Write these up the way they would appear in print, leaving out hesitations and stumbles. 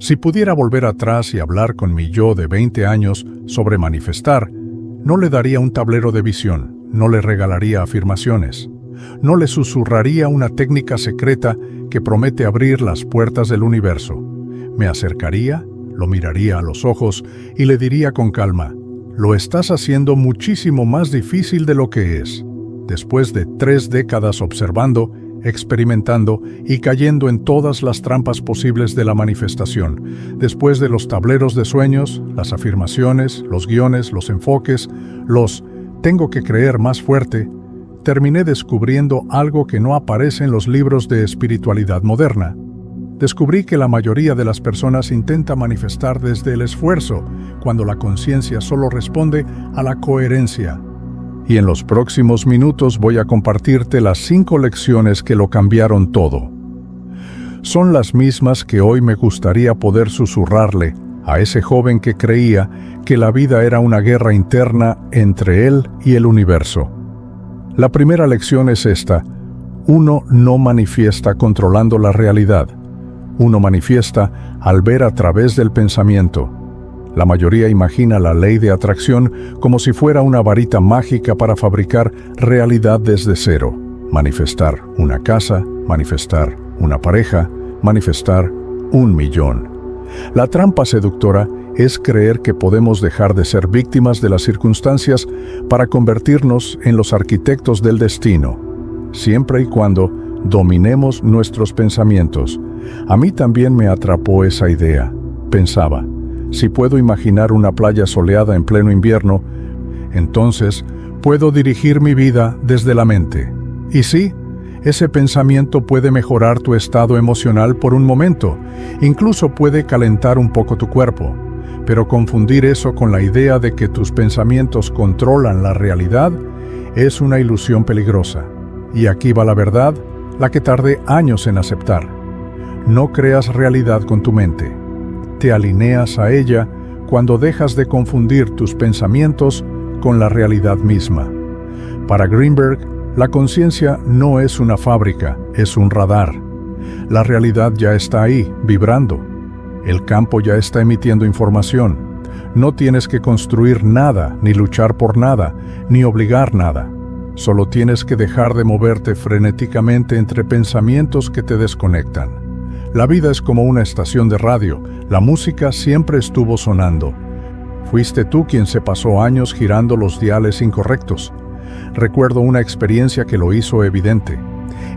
Si pudiera volver atrás y hablar con mi yo de 20 años sobre manifestar, no le daría un tablero de visión, no le regalaría afirmaciones, no le susurraría una técnica secreta que promete abrir las puertas del universo. Me acercaría, lo miraría a los ojos y le diría con calma: lo estás haciendo muchísimo más difícil de lo que es. Después de 3 décadas observando, experimentando y cayendo en todas las trampas posibles de la manifestación, después de los tableros de sueños, las afirmaciones, los guiones, los enfoques, los tengo que creer más fuerte, terminé descubriendo algo que no aparece en los libros de espiritualidad moderna. Descubrí que la mayoría de las personas intenta manifestar desde el esfuerzo, cuando la conciencia solo responde a la coherencia. Y en los próximos minutos voy a compartirte las 5 lecciones que lo cambiaron todo. Son las mismas que hoy me gustaría poder susurrarle a ese joven que creía que la vida era una guerra interna entre él y el universo. La primera lección es esta: uno no manifiesta controlando la realidad. Uno manifiesta al ver a través del pensamiento. La mayoría imagina la ley de atracción como si fuera una varita mágica para fabricar realidad desde cero. Manifestar una casa, manifestar una pareja, manifestar 1 millón. La trampa seductora es creer que podemos dejar de ser víctimas de las circunstancias para convertirnos en los arquitectos del destino, siempre y cuando dominemos nuestros pensamientos. A mí también me atrapó esa idea. Pensaba: si puedo imaginar una playa soleada en pleno invierno, entonces puedo dirigir mi vida desde la mente. Y sí, ese pensamiento puede mejorar tu estado emocional por un momento, incluso puede calentar un poco tu cuerpo. Pero confundir eso con la idea de que tus pensamientos controlan la realidad es una ilusión peligrosa. Y aquí va la verdad, la que tardé años en aceptar. No creas realidad con tu mente. Te alineas a ella cuando dejas de confundir tus pensamientos con la realidad misma. Para Greenberg, la conciencia no es una fábrica, es un radar. La realidad ya está ahí, vibrando. El campo ya está emitiendo información. No tienes que construir nada, ni luchar por nada, ni obligar nada. Solo tienes que dejar de moverte frenéticamente entre pensamientos que te desconectan. La vida es como una estación de radio, la música siempre estuvo sonando. Fuiste tú quien se pasó años girando los diales incorrectos. Recuerdo una experiencia que lo hizo evidente.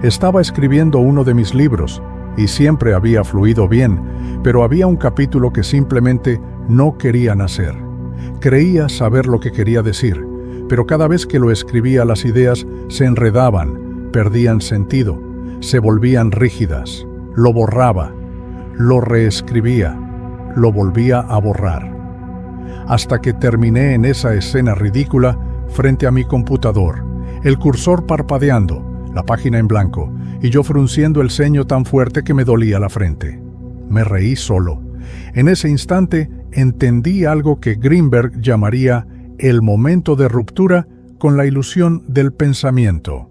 Estaba escribiendo uno de mis libros, y siempre había fluido bien, pero había un capítulo que simplemente no quería nacer. Creía saber lo que quería decir, pero cada vez que lo escribía las ideas se enredaban, perdían sentido, se volvían rígidas. Lo borraba, lo reescribía, lo volvía a borrar. Hasta que terminé en esa escena ridícula frente a mi computador, el cursor parpadeando, la página en blanco, y yo frunciendo el ceño tan fuerte que me dolía la frente. Me reí solo. En ese instante entendí algo que Greenberg llamaría el momento de ruptura con la ilusión del pensamiento.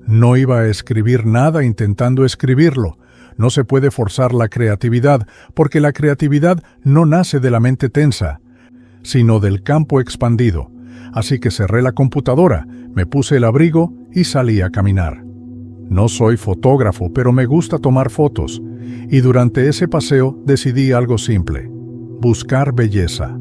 No iba a escribir nada intentando escribirlo. No se puede forzar la creatividad, porque la creatividad no nace de la mente tensa, sino del campo expandido. Así que cerré la computadora, me puse el abrigo y salí a caminar. No soy fotógrafo, pero me gusta tomar fotos, y durante ese paseo decidí algo simple: buscar belleza.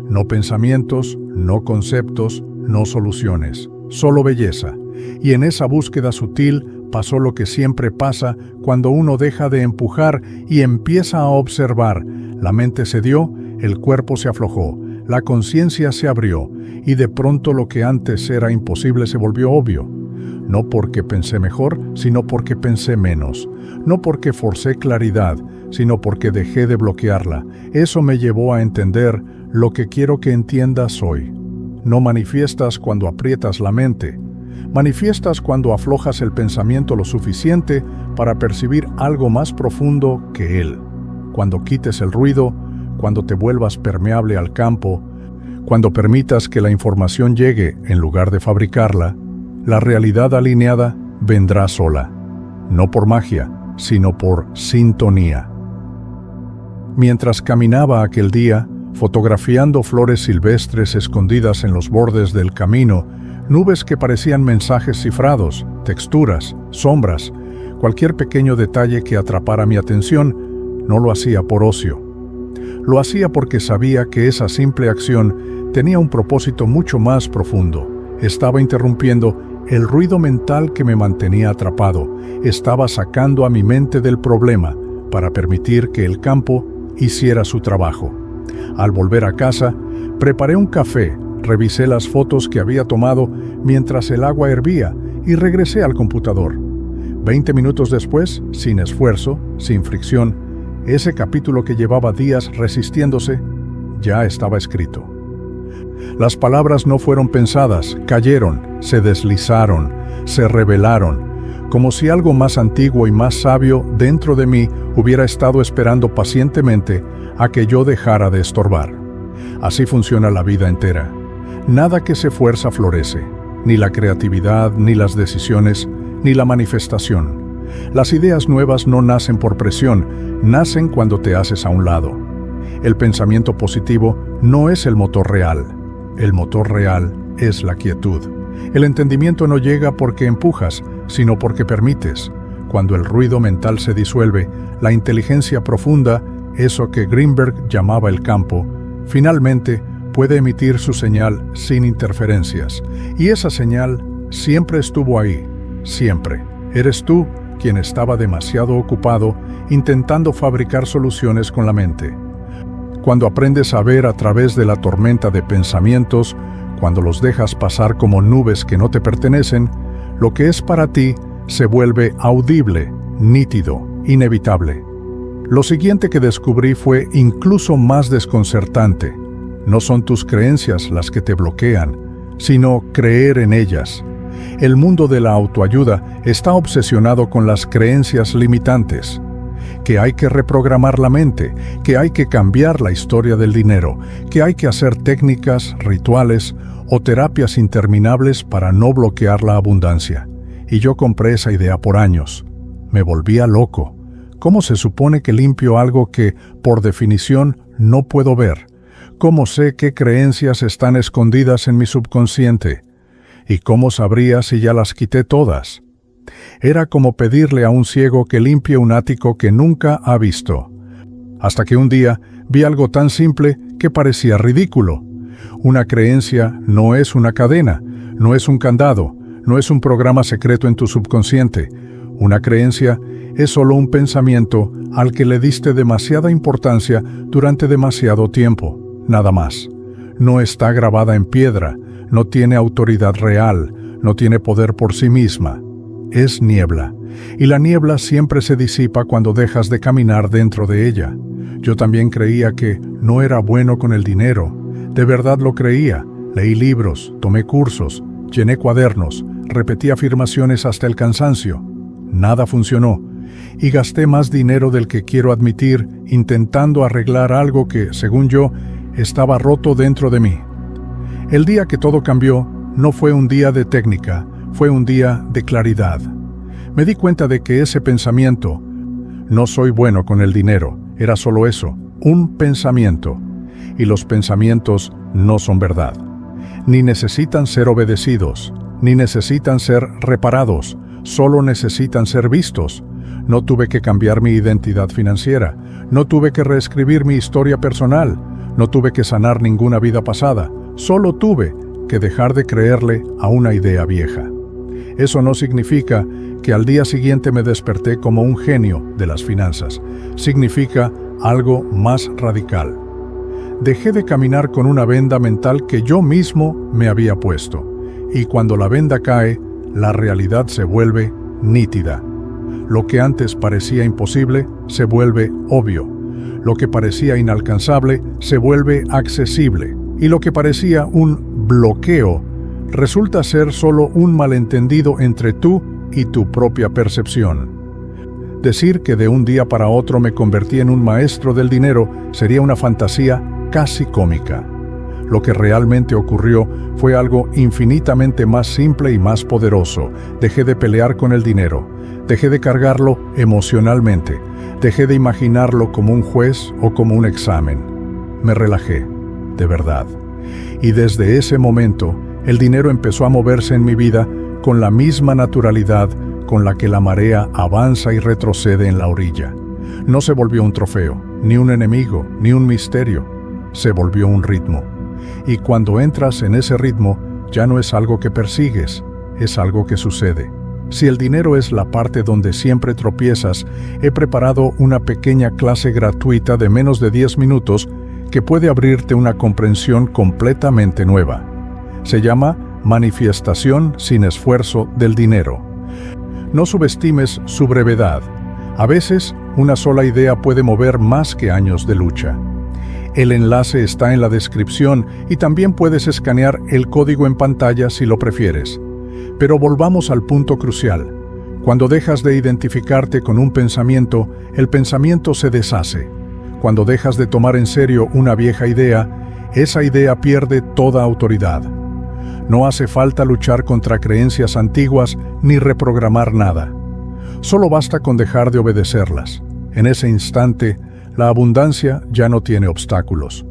No pensamientos, no conceptos, no soluciones, solo belleza. Y en esa búsqueda sutil pasó lo que siempre pasa cuando uno deja de empujar y empieza a observar. La mente cedió, el cuerpo se aflojó, la conciencia se abrió, y de pronto lo que antes era imposible se volvió obvio. No porque pensé mejor, sino porque pensé menos. No porque forcé claridad, sino porque dejé de bloquearla. Eso me llevó a entender lo que quiero que entiendas hoy. No manifiestas cuando aprietas la mente. Manifiestas cuando aflojas el pensamiento lo suficiente para percibir algo más profundo que él. Cuando quites el ruido, cuando te vuelvas permeable al campo, cuando permitas que la información llegue en lugar de fabricarla, la realidad alineada vendrá sola. No por magia, sino por sintonía. Mientras caminaba aquel día, fotografiando flores silvestres escondidas en los bordes del camino, nubes que parecían mensajes cifrados, texturas, sombras, cualquier pequeño detalle que atrapara mi atención, no lo hacía por ocio. Lo hacía porque sabía que esa simple acción tenía un propósito mucho más profundo. Estaba interrumpiendo el ruido mental que me mantenía atrapado. Estaba sacando a mi mente del problema para permitir que el campo hiciera su trabajo. Al volver a casa, preparé un café, revisé las fotos que había tomado mientras el agua hervía y regresé al computador. 20 minutos después, sin esfuerzo, sin fricción, ese capítulo que llevaba días resistiéndose, ya estaba escrito. Las palabras no fueron pensadas, cayeron, se deslizaron, se revelaron, como si algo más antiguo y más sabio dentro de mí hubiera estado esperando pacientemente a que yo dejara de estorbar. Así funciona la vida entera. Nada que se fuerza florece, ni la creatividad, ni las decisiones, ni la manifestación. Las ideas nuevas no nacen por presión, nacen cuando te haces a un lado. El pensamiento positivo no es el motor real. El motor real es la quietud. El entendimiento no llega porque empujas, sino porque permites. Cuando el ruido mental se disuelve, la inteligencia profunda, eso que Greenberg llamaba el campo, finalmente puede emitir su señal sin interferencias. Y esa señal siempre estuvo ahí, siempre. Eres tú quien estaba demasiado ocupado intentando fabricar soluciones con la mente. Cuando aprendes a ver a través de la tormenta de pensamientos, cuando los dejas pasar como nubes que no te pertenecen, lo que es para ti se vuelve audible, nítido, inevitable. Lo siguiente que descubrí fue incluso más desconcertante. No son tus creencias las que te bloquean, sino creer en ellas. El mundo de la autoayuda está obsesionado con las creencias limitantes, que hay que reprogramar la mente, que hay que cambiar la historia del dinero, que hay que hacer técnicas, rituales o terapias interminables para no bloquear la abundancia. Y yo compré esa idea por años. Me volvía loco. ¿Cómo se supone que limpio algo que, por definición, no puedo ver? ¿Cómo sé qué creencias están escondidas en mi subconsciente? ¿Y cómo sabría si ya las quité todas? Era como pedirle a un ciego que limpie un ático que nunca ha visto. Hasta que un día vi algo tan simple que parecía ridículo. Una creencia no es una cadena, no es un candado, no es un programa secreto en tu subconsciente. Una creencia es solo un pensamiento al que le diste demasiada importancia durante demasiado tiempo, nada más. No está grabada en piedra, no tiene autoridad real, no tiene poder por sí misma. Es niebla, y la niebla siempre se disipa cuando dejas de caminar dentro de ella. Yo también creía que no era bueno con el dinero. De verdad lo creía. Leí libros, tomé cursos, llené cuadernos, repetí afirmaciones hasta el cansancio. Nada funcionó, y gasté más dinero del que quiero admitir intentando arreglar algo que, según yo, estaba roto dentro de mí. El día que todo cambió no fue un día de técnica, fue un día de claridad. Me di cuenta de que ese pensamiento, no soy bueno con el dinero, era solo eso, un pensamiento. Y los pensamientos no son verdad. Ni necesitan ser obedecidos, ni necesitan ser reparados, solo necesitan ser vistos. No tuve que cambiar mi identidad financiera, no tuve que reescribir mi historia personal, no tuve que sanar ninguna vida pasada, solo tuve que dejar de creerle a una idea vieja. Eso no significa que al día siguiente me desperté como un genio de las finanzas. Significa algo más radical. Dejé de caminar con una venda mental que yo mismo me había puesto. Y cuando la venda cae, la realidad se vuelve nítida. Lo que antes parecía imposible se vuelve obvio. Lo que parecía inalcanzable se vuelve accesible. Y lo que parecía un bloqueo resulta ser solo un malentendido entre tú y tu propia percepción. Decir que de un día para otro me convertí en un maestro del dinero sería una fantasía casi cómica. Lo que realmente ocurrió fue algo infinitamente más simple y más poderoso. Dejé de pelear con el dinero. Dejé de cargarlo emocionalmente. Dejé de imaginarlo como un juez o como un examen. Me relajé, de verdad. Y desde ese momento, el dinero empezó a moverse en mi vida con la misma naturalidad con la que la marea avanza y retrocede en la orilla. No se volvió un trofeo, ni un enemigo, ni un misterio. Se volvió un ritmo. Y cuando entras en ese ritmo, ya no es algo que persigues, es algo que sucede. Si el dinero es la parte donde siempre tropiezas, he preparado una pequeña clase gratuita de menos de 10 minutos que puede abrirte una comprensión completamente nueva. Se llama Manifestación sin esfuerzo del dinero. No subestimes su brevedad. A veces, una sola idea puede mover más que años de lucha. El enlace está en la descripción y también puedes escanear el código en pantalla si lo prefieres. Pero volvamos al punto crucial. Cuando dejas de identificarte con un pensamiento, el pensamiento se deshace. Cuando dejas de tomar en serio una vieja idea, esa idea pierde toda autoridad. No hace falta luchar contra creencias antiguas ni reprogramar nada. Solo basta con dejar de obedecerlas. En ese instante, la abundancia ya no tiene obstáculos.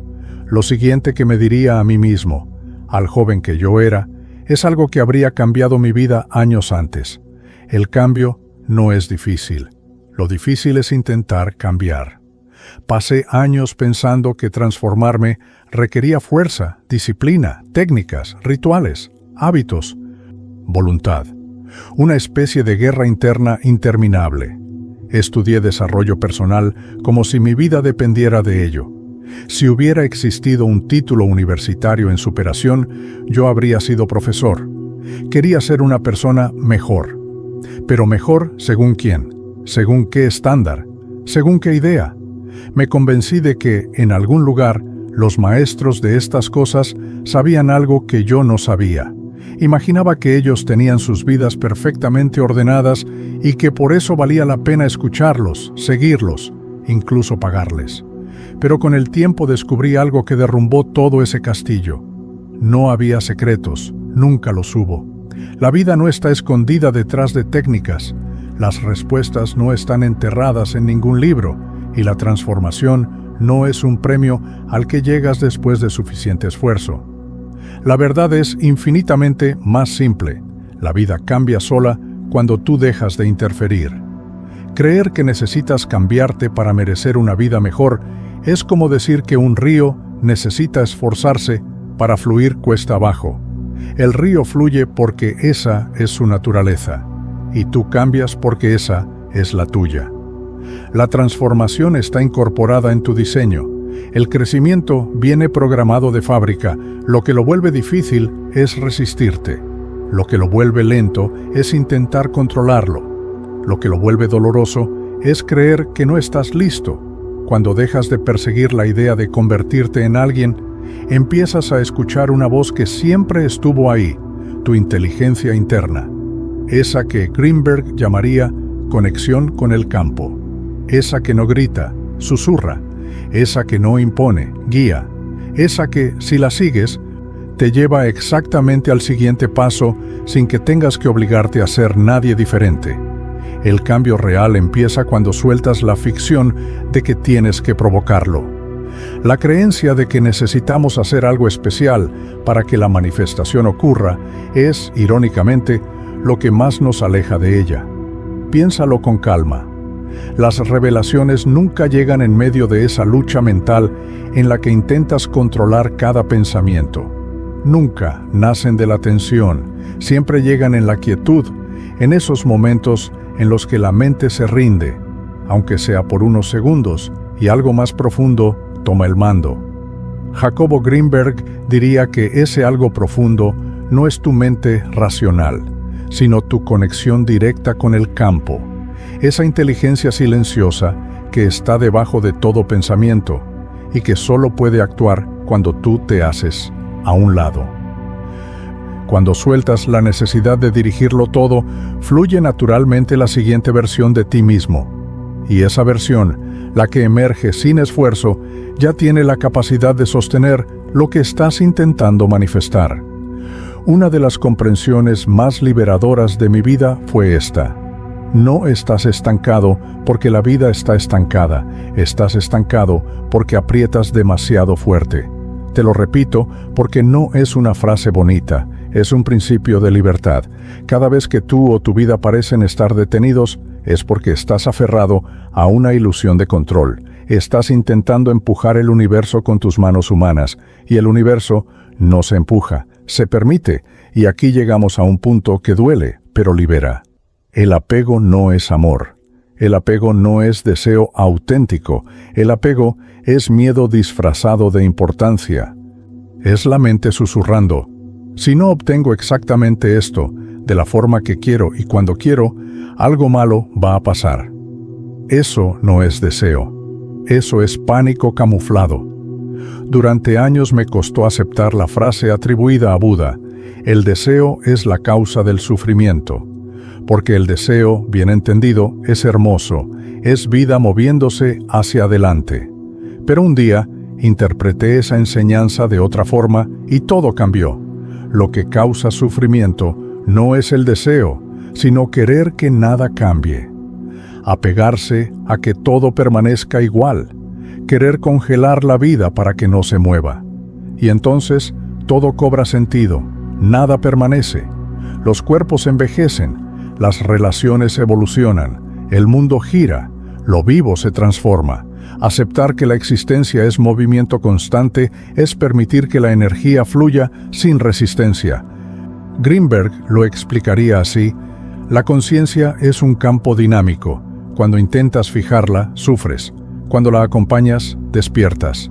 Lo siguiente que me diría a mí mismo, al joven que yo era, es algo que habría cambiado mi vida años antes. El cambio no es difícil. Lo difícil es intentar cambiar. Pasé años pensando que transformarme requería fuerza, disciplina, técnicas, rituales, hábitos, voluntad. Una especie de guerra interna interminable. Estudié desarrollo personal como si mi vida dependiera de ello. Si hubiera existido un título universitario en superación, yo habría sido profesor. Quería ser una persona mejor. Pero mejor ¿según quién? ¿Según qué estándar? ¿Según qué idea? Me convencí de que, en algún lugar, los maestros de estas cosas sabían algo que yo no sabía. Imaginaba que ellos tenían sus vidas perfectamente ordenadas y que por eso valía la pena escucharlos, seguirlos, incluso pagarles. Pero con el tiempo descubrí algo que derrumbó todo ese castillo. No había secretos, nunca los hubo. La vida no está escondida detrás de técnicas. Las respuestas no están enterradas en ningún libro, y la transformación no es un premio al que llegas después de suficiente esfuerzo. La verdad es infinitamente más simple. La vida cambia sola cuando tú dejas de interferir. Creer que necesitas cambiarte para merecer una vida mejor es como decir que un río necesita esforzarse para fluir cuesta abajo. El río fluye porque esa es su naturaleza, y tú cambias porque esa es la tuya. La transformación está incorporada en tu diseño. El crecimiento viene programado de fábrica. Lo que lo vuelve difícil es resistirte. Lo que lo vuelve lento es intentar controlarlo. Lo que lo vuelve doloroso es creer que no estás listo. Cuando dejas de perseguir la idea de convertirte en alguien, empiezas a escuchar una voz que siempre estuvo ahí, tu inteligencia interna. Esa que Greenberg llamaría conexión con el campo. Esa que no grita, susurra. Esa que no impone, guía. Esa que, si la sigues, te lleva exactamente al siguiente paso sin que tengas que obligarte a ser nadie diferente. El cambio real empieza cuando sueltas la ficción de que tienes que provocarlo. La creencia de que necesitamos hacer algo especial para que la manifestación ocurra es, irónicamente, lo que más nos aleja de ella. Piénsalo con calma. Las revelaciones nunca llegan en medio de esa lucha mental en la que intentas controlar cada pensamiento. Nunca nacen de la tensión, siempre llegan en la quietud, en esos momentos en los que la mente se rinde, aunque sea por unos segundos, y algo más profundo toma el mando. Jacobo Greenberg diría que ese algo profundo no es tu mente racional, sino tu conexión directa con el campo. Esa inteligencia silenciosa que está debajo de todo pensamiento y que solo puede actuar cuando tú te haces a un lado. Cuando sueltas la necesidad de dirigirlo todo, fluye naturalmente la siguiente versión de ti mismo. Y esa versión, la que emerge sin esfuerzo, ya tiene la capacidad de sostener lo que estás intentando manifestar. Una de las comprensiones más liberadoras de mi vida fue esta. No estás estancado porque la vida está estancada. Estás estancado porque aprietas demasiado fuerte. Te lo repito porque no es una frase bonita, es un principio de libertad. Cada vez que tú o tu vida parecen estar detenidos, es porque estás aferrado a una ilusión de control. Estás intentando empujar el universo con tus manos humanas, y el universo no se empuja, se permite, y aquí llegamos a un punto que duele, pero libera. El apego no es amor. El apego no es deseo auténtico. El apego es miedo disfrazado de importancia. Es la mente susurrando: si no obtengo exactamente esto, de la forma que quiero y cuando quiero, algo malo va a pasar. Eso no es deseo. Eso es pánico camuflado. Durante años me costó aceptar la frase atribuida a Buda: el deseo es la causa del sufrimiento. Porque el deseo, bien entendido, es hermoso, es vida moviéndose hacia adelante. Pero un día interpreté esa enseñanza de otra forma y todo cambió. Lo que causa sufrimiento no es el deseo, sino querer que nada cambie. Apegarse a que todo permanezca igual, querer congelar la vida para que no se mueva. Y entonces todo cobra sentido, nada permanece. Los cuerpos envejecen, las relaciones evolucionan, el mundo gira, lo vivo se transforma. Aceptar que la existencia es movimiento constante es permitir que la energía fluya sin resistencia. Greenberg lo explicaría así: la conciencia es un campo dinámico. Cuando intentas fijarla, sufres. Cuando la acompañas, despiertas.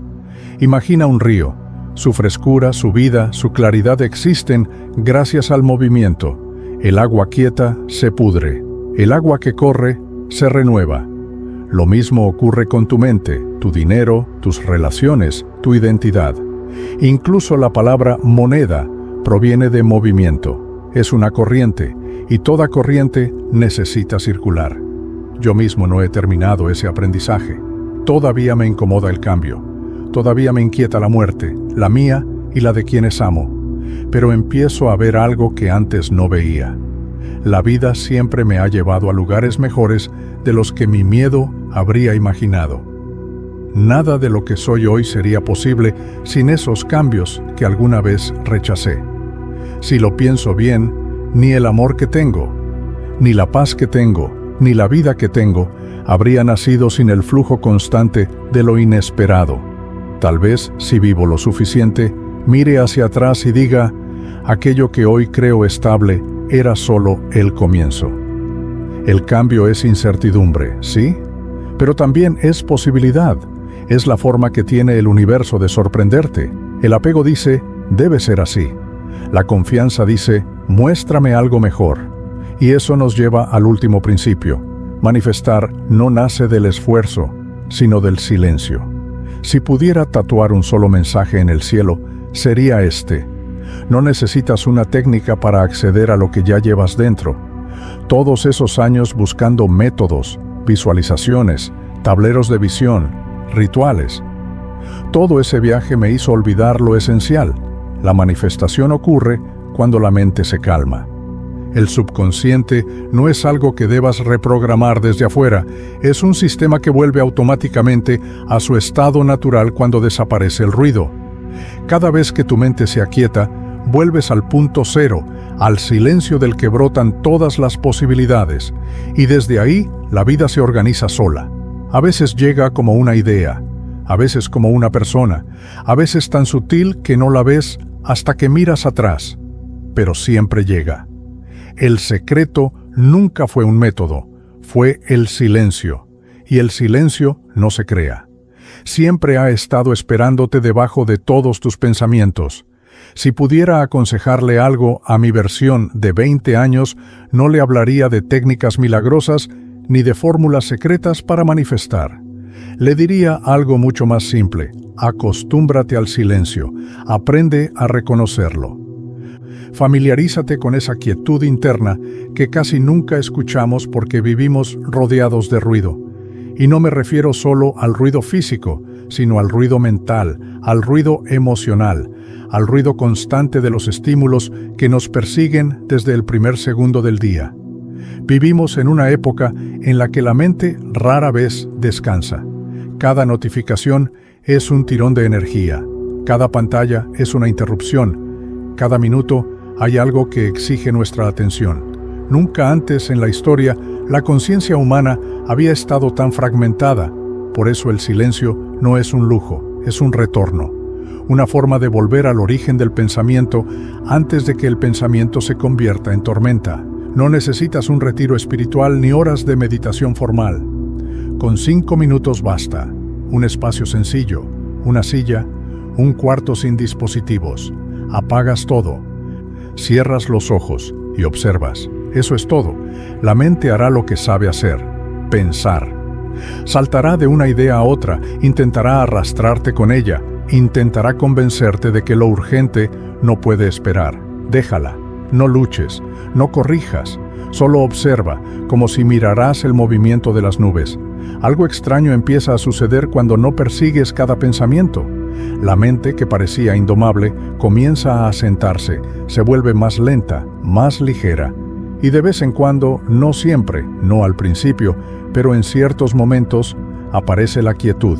Imagina un río. Su frescura, su vida, su claridad existen gracias al movimiento. El agua quieta se pudre. El agua que corre se renueva. Lo mismo ocurre con tu mente, tu dinero, tus relaciones, tu identidad. Incluso la palabra moneda proviene de movimiento. Es una corriente, y toda corriente necesita circular. Yo mismo no he terminado ese aprendizaje. Todavía me incomoda el cambio. Todavía me inquieta la muerte, la mía y la de quienes amo. Pero empiezo a ver algo que antes no veía. La vida siempre me ha llevado a lugares mejores de los que mi miedo habría imaginado. Nada de lo que soy hoy sería posible sin esos cambios que alguna vez rechacé. Si lo pienso bien, ni el amor que tengo, ni la paz que tengo, ni la vida que tengo, habría nacido sin el flujo constante de lo inesperado. Tal vez, si vivo lo suficiente, mire hacia atrás y diga: aquello que hoy creo estable era solo el comienzo. El cambio es incertidumbre, ¿sí? Pero también es posibilidad. Es la forma que tiene el universo de sorprenderte. El apego dice: debe ser así. La confianza dice: muéstrame algo mejor. Y eso nos lleva al último principio. Manifestar no nace del esfuerzo, sino del silencio. Si pudiera tatuar un solo mensaje en el cielo, sería este: no necesitas una técnica para acceder a lo que ya llevas dentro. Todos esos años buscando métodos, visualizaciones, tableros de visión, rituales. Todo ese viaje me hizo olvidar lo esencial. La manifestación ocurre cuando la mente se calma. El subconsciente no es algo que debas reprogramar desde afuera, es un sistema que vuelve automáticamente a su estado natural cuando desaparece el ruido. Cada vez que tu mente se aquieta, vuelves al punto cero, al silencio del que brotan todas las posibilidades, y desde ahí la vida se organiza sola. A veces llega como una idea, a veces como una persona, a veces tan sutil que no la ves hasta que miras atrás, pero siempre llega. El secreto nunca fue un método, fue el silencio, y el silencio no se crea. Siempre ha estado esperándote debajo de todos tus pensamientos. Si pudiera aconsejarle algo a mi versión de 20 años, no le hablaría de técnicas milagrosas ni de fórmulas secretas para manifestar. Le diría algo mucho más simple: acostúmbrate al silencio, aprende a reconocerlo. Familiarízate con esa quietud interna que casi nunca escuchamos porque vivimos rodeados de ruido. Y no me refiero solo al ruido físico, sino al ruido mental, al ruido emocional, al ruido constante de los estímulos que nos persiguen desde el primer segundo del día. Vivimos en una época en la que la mente rara vez descansa. Cada notificación es un tirón de energía. Cada pantalla es una interrupción. Cada minuto hay algo que exige nuestra atención. Nunca antes en la historia la conciencia humana había estado tan fragmentada. Por eso el silencio no es un lujo, es un retorno. Una forma de volver al origen del pensamiento antes de que el pensamiento se convierta en tormenta. No necesitas un retiro espiritual ni horas de meditación formal. Con 5 minutos basta. Un espacio sencillo, una silla, un cuarto sin dispositivos. Apagas todo. Cierras los ojos y observas. Eso es todo. La mente hará lo que sabe hacer, pensar. Saltará de una idea a otra, intentará arrastrarte con ella, intentará convencerte de que lo urgente no puede esperar. Déjala, no luches, no corrijas, solo observa, como si miraras el movimiento de las nubes. Algo extraño empieza a suceder cuando no persigues cada pensamiento. La mente, que parecía indomable, comienza a asentarse, se vuelve más lenta, más ligera. Y de vez en cuando, no siempre, no al principio, pero en ciertos momentos, aparece la quietud.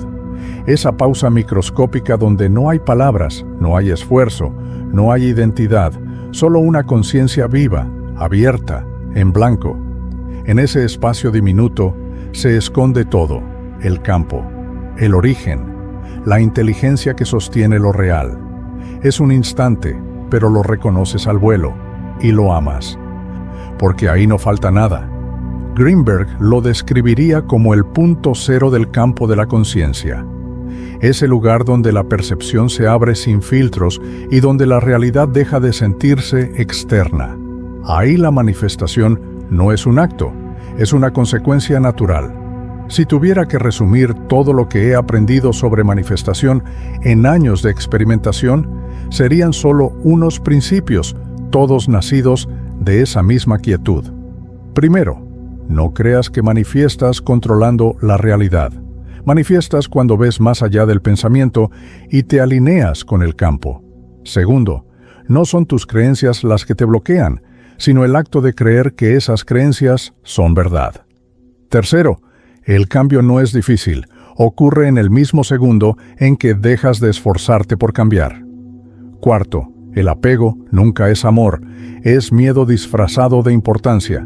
Esa pausa microscópica donde no hay palabras, no hay esfuerzo, no hay identidad, solo una conciencia viva, abierta, en blanco. En ese espacio diminuto se esconde todo, el campo, el origen, la inteligencia que sostiene lo real. Es un instante, pero lo reconoces al vuelo y lo amas. Porque ahí no falta nada. Greenberg lo describiría como el punto cero del campo de la conciencia. Es el lugar donde la percepción se abre sin filtros y donde la realidad deja de sentirse externa. Ahí la manifestación no es un acto, es una consecuencia natural. Si tuviera que resumir todo lo que he aprendido sobre manifestación en años de experimentación, serían solo unos principios, todos nacidos de esa misma quietud. Primero, no creas que manifiestas controlando la realidad. Manifiestas cuando ves más allá del pensamiento y te alineas con el campo. Segundo, no son tus creencias las que te bloquean, sino el acto de creer que esas creencias son verdad. Tercero, el cambio no es difícil, ocurre en el mismo segundo en que dejas de esforzarte por cambiar. Cuarto, el apego nunca es amor, es miedo disfrazado de importancia.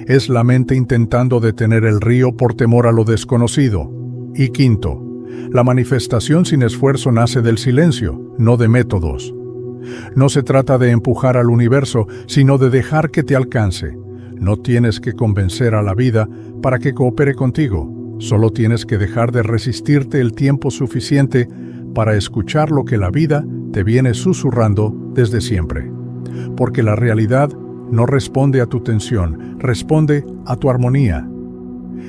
Es la mente intentando detener el río por temor a lo desconocido. Y quinto, la manifestación sin esfuerzo nace del silencio, no de métodos. No se trata de empujar al universo, sino de dejar que te alcance. No tienes que convencer a la vida para que coopere contigo. Solo tienes que dejar de resistirte el tiempo suficiente para escuchar lo que la vida te viene susurrando desde siempre. Porque la realidad no responde a tu tensión, responde a tu armonía.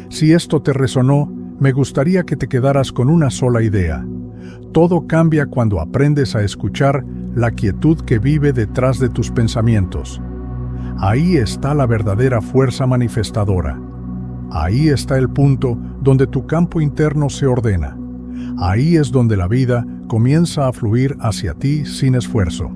Si esto te resonó, me gustaría que te quedaras con una sola idea. Todo cambia cuando aprendes a escuchar la quietud que vive detrás de tus pensamientos. Ahí está la verdadera fuerza manifestadora. Ahí está el punto donde tu campo interno se ordena. Ahí es donde la vida comienza a fluir hacia ti sin esfuerzo.